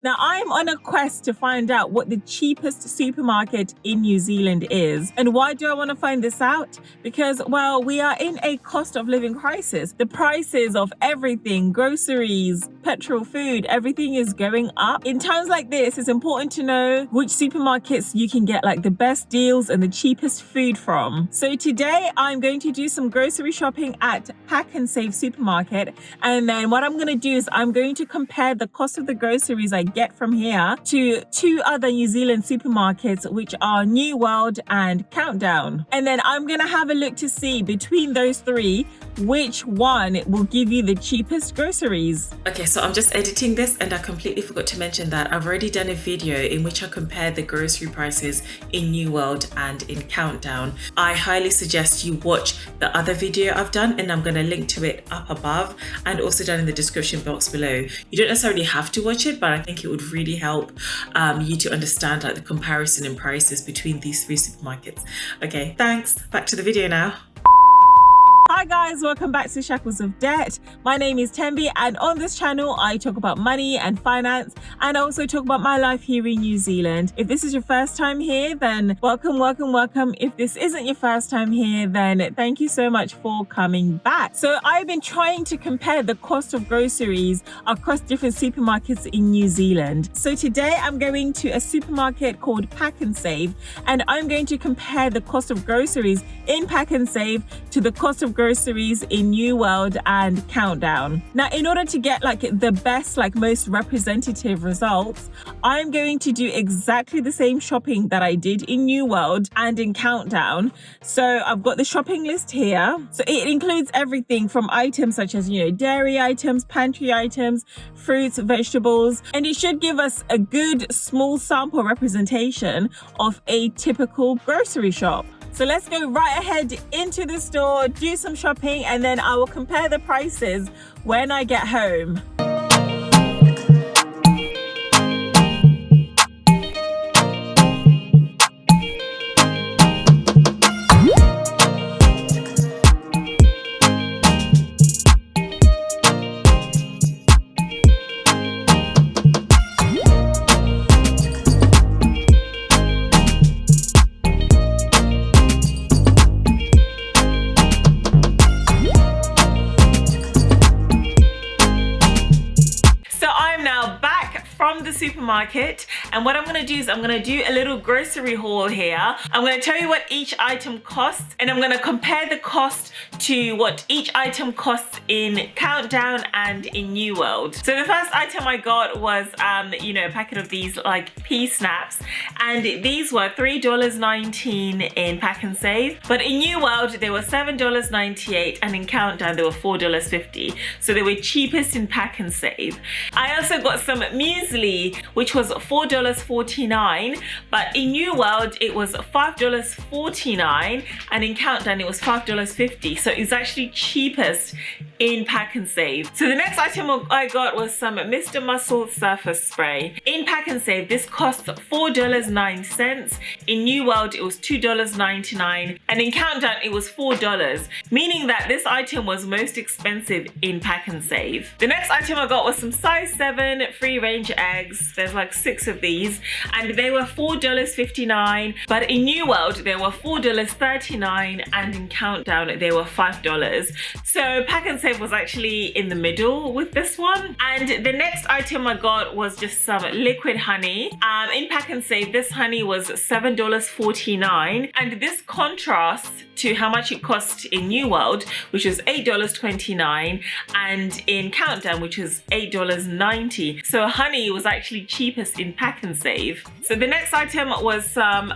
Now, I'm on a quest to find out what the cheapest supermarket in New Zealand is. And why do I want to find this out? Because, well, we are in a cost of living crisis. The prices of everything, groceries, petrol, food, everything is going up. In times like this, it's important to know which supermarkets you can get like the best deals and the cheapest food from. So today I'm going to do some grocery shopping at Pack and Save supermarket. And then what I'm going to do is I'm going to compare the cost of the groceries I get from here to two other New Zealand supermarkets, which are New World and Countdown. And then I'm going to have a look to see between those three, which one will give you the cheapest groceries. Okay, so I'm just editing this and I completely forgot to mention that I've already done a video in which I compared the grocery prices in New World and in Countdown. I highly suggest you watch the other video I've done, and I'm going to link to it up above and also down in the description box below. You don't necessarily have to watch it, but I think it would really help you to understand like the comparison in prices between these three supermarkets. Okay, thanks. Back to the video now. Hi guys, welcome back to Shackles of Debt. My name is Tembi, and on this channel I talk about money and finance, and I also talk about my life here in New Zealand. If this is your first time here, then welcome. If this isn't your first time here, then thank you so much for coming back. So I've been trying to compare the cost of groceries across different supermarkets in New Zealand. So today I'm going to a supermarket called Pack and Save, and I'm going to compare the cost of groceries in Pack and Save to the cost of groceries in New World and Countdown. Now, in order to get like the best, like most representative results, I'm going to do exactly the same shopping that I did in New World and in Countdown. So I've got the shopping list here. So it includes everything from items such as, dairy items, pantry items, fruits, vegetables, and it should give us a good small sample representation of a typical grocery shop. So let's go right ahead into the store, do some shopping, and then I will compare the prices when I get home. From the supermarket, and what I'm going to do is I'm going to do a little grocery haul here. I'm going to tell you what each item costs, and I'm going to compare the cost to what each item costs in Countdown and in New World. So the first item I got was a packet of these like pea snaps, and these were $3.19 in Pack and Save, but in New World they were $7.98, and in Countdown they were $4.50. So they were cheapest in Pack and Save. I also got some muesli, which was $4.49, but in New World it was $5.49, and in Countdown it was $5.50. So it's actually cheapest in Pack and Save. So the next item I got was some Mr. Muscle surface spray. In Pack and Save this cost $4.09. In New World it was $2.99, and in Countdown it was $4, meaning that this item was most expensive in Pack and Save. The next item I got was some size 7 free range eggs. There's like 6 of these, and they were $4.59, but in New World they were $4.39, and in Countdown they were $5. So Pack and Save was actually in the middle with this one. And the next item I got was just some liquid honey. In Pack and Save this honey was $7.49, and this contrasts to how much it cost in New World, which was $8.29, and in Countdown, which was $8.90. So honey was actually cheapest in Pack and Save. So the next item was some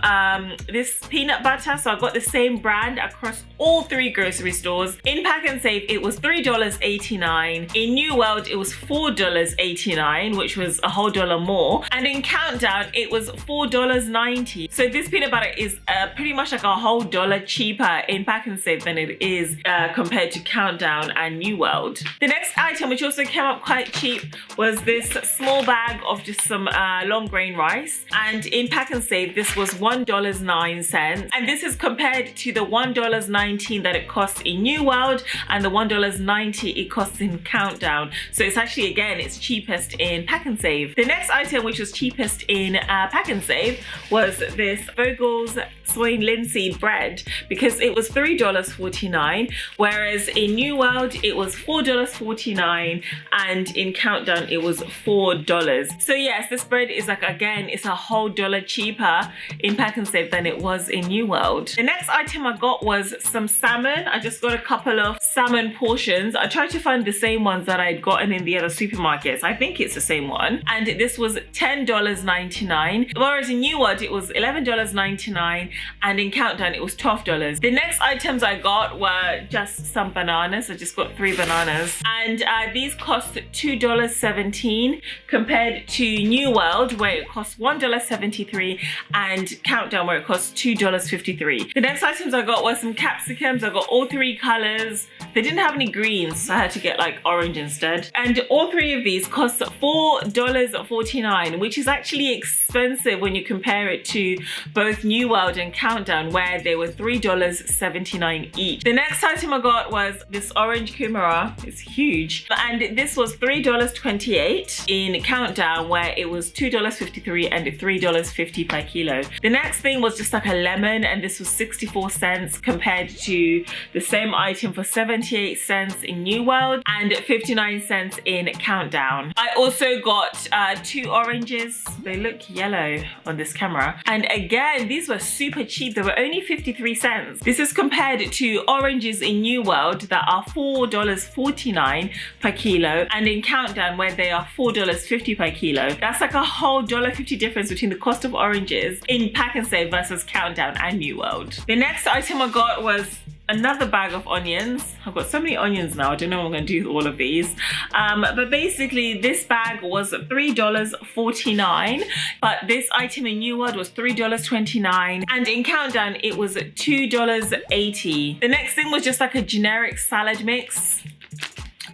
this peanut butter. So I got the same brand across all 3 grocery stores. In Pack and Save it was $3.89. In New World it was $4.89, which was a whole dollar more, and in Countdown it was $4.90. So this peanut butter is pretty much like a whole dollar cheaper in Pack and Save than it is compared to Countdown and New World. The next item, which also came up quite cheap, was this small bag of just some long grain rice, and in Pack and Save this was $1.09, and this is compared to the $1.19 that it costs in New World and the $1.90 $4.90 it costs in Countdown. So it's actually, again, it's cheapest in Pack and Save. The next item which was cheapest in Pack and Save was this Vogel's Swain Linseed bread, because it was $3.49, whereas in New World it was $4.49 and in Countdown it was $4. So yes, this bread is like, again, it's a whole dollar cheaper in Pack and Save than it was in New World. The next item I got was some salmon. I just got a couple of salmon portions. I tried to find the same ones that I'd gotten in the other supermarkets. I think it's the same one. And this was $10.99, whereas in New World it was $11.99 and in Countdown it was $12. The next items I got were just some bananas. I just got 3 bananas, and these cost $2.17 compared to New World where it costs $1.73 and Countdown where it costs $2.53. The next items I got were some capsicums. I got all 3 colors. They didn't have any greens, so I had to get like orange instead. And all 3 of these cost $4.49, which is actually expensive when you compare it to both New World and Countdown where they were $3.79 each. The next item I got was this orange kumara. It's huge. And this was $3.28 in Countdown where it was $2.53 and $3.50 per kilo. The next thing was just like a lemon, and this was 64 cents compared to the same item for 78 cents in New World and 59 cents in Countdown. I also got 2 oranges. They look yellow on this camera. And again, these were super cheap. They were only 53 cents. This is compared to oranges in New World that are $4.49 per kilo and in Countdown where they are $4.50 per kilo. That's like a whole $1.50 difference between the cost of oranges in Pack and Save versus Countdown and New World. The next item I got was another bag of onions. I've got so many onions now, I don't know what I'm going to do with all of these. But basically this bag was $3.49, but this item in New World was $3.29 and in Countdown it was $2.80. The next thing was just like a generic salad mix,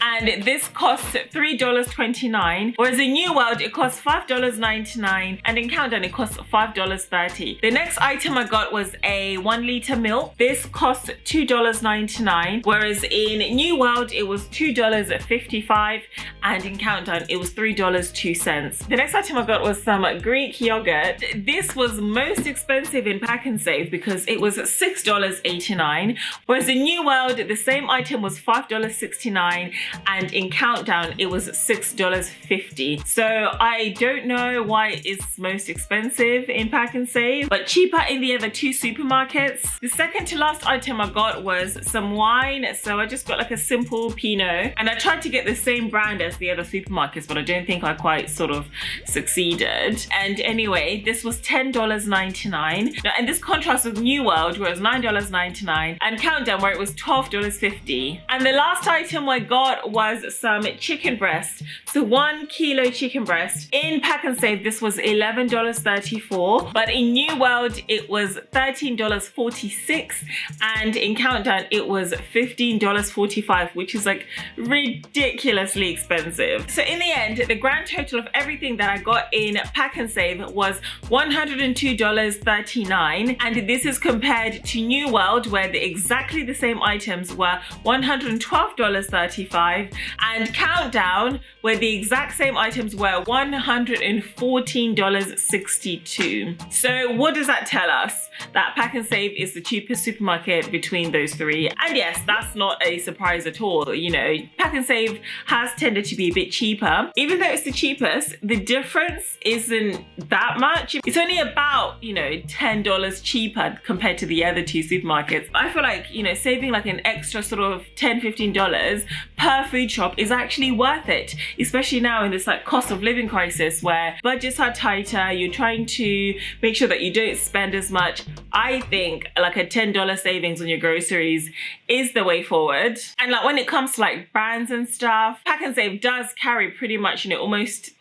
and this costs $3.29, whereas in New World it costs $5.99 and in Countdown it costs $5.30. The next item I got was a 1 liter milk. This costs $2.99, whereas in New World it was $2.55 and in Countdown it was $3.02. The next item I got was some Greek yogurt. This was most expensive in Pack and Save because it was $6.89, whereas in New World the same item was $5.69 and in Countdown it was $6.50. So I don't know why it's most expensive in Pack and Save, but cheaper in the other 2 supermarkets. The second to last item I got was some wine. So I just got like a simple Pinot, and I tried to get the same brand as the other supermarkets, but I don't think I quite sort of succeeded. And anyway, this was $10.99. Now, and this contrasts with New World where it was $9.99 and Countdown where it was $12.50. And the last item I got was some chicken breast. So 1 kilo chicken breast. In Pack and Save this was $11.34, but in New World it was $13.46 and in Countdown it was $15.45, which is like ridiculously expensive. So in the end, the grand total of everything that I got in Pack and Save was $102.39, and this is compared to New World where exactly the same items were $112.35 and Countdown where the exact same items were $114.62. So what does that tell us? That Pack and Save is the cheapest supermarket between those 3. And yes, that's not a surprise at all. You know, Pack and Save has tended to be a bit cheaper. Even though it's the cheapest, the difference isn't that much. It's only about, you know, $10 cheaper compared to the other 2 supermarkets. I feel like, you know, saving like an extra sort of $10-15 per food shop is actually worth it, especially now in this like cost of living crisis where budgets are tighter, you're trying to make sure that you don't spend as much. I think like a $10 savings on your groceries is the way forward. And like when it comes to like brands and stuff, Pack and Save does carry pretty much, you know, almost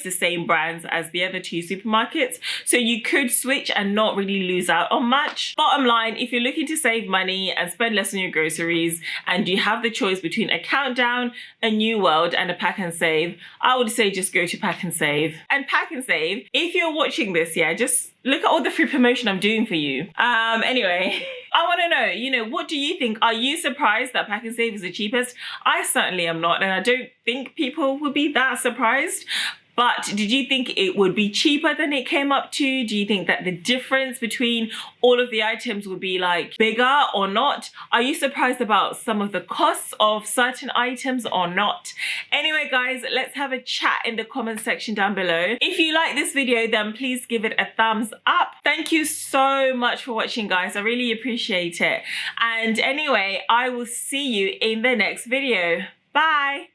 the same brands as the other 2 supermarkets. So you could switch and not really lose out on much. Bottom line, if you're looking to save money and spend less on your groceries and you have the choice between a Countdown, a New World and a Pack and Save, I would say just go to Pack and Save. And Pack and Save, if you're watching this, yeah, just look at all the free promotion I'm doing for you. you. Anyway, I want to know, what do you think? Are you surprised that Pack and Save is the cheapest? I certainly am not, and I don't think people would be that surprised. But did you think it would be cheaper than it came up to? Do you think that the difference between all of the items would be like bigger or not? Are you surprised about some of the costs of certain items or not? Anyway, guys, let's have a chat in the comment section down below. If you like this video, then please give it a thumbs up. Thank you so much for watching, guys. I really appreciate it. And anyway, I will see you in the next video. Bye.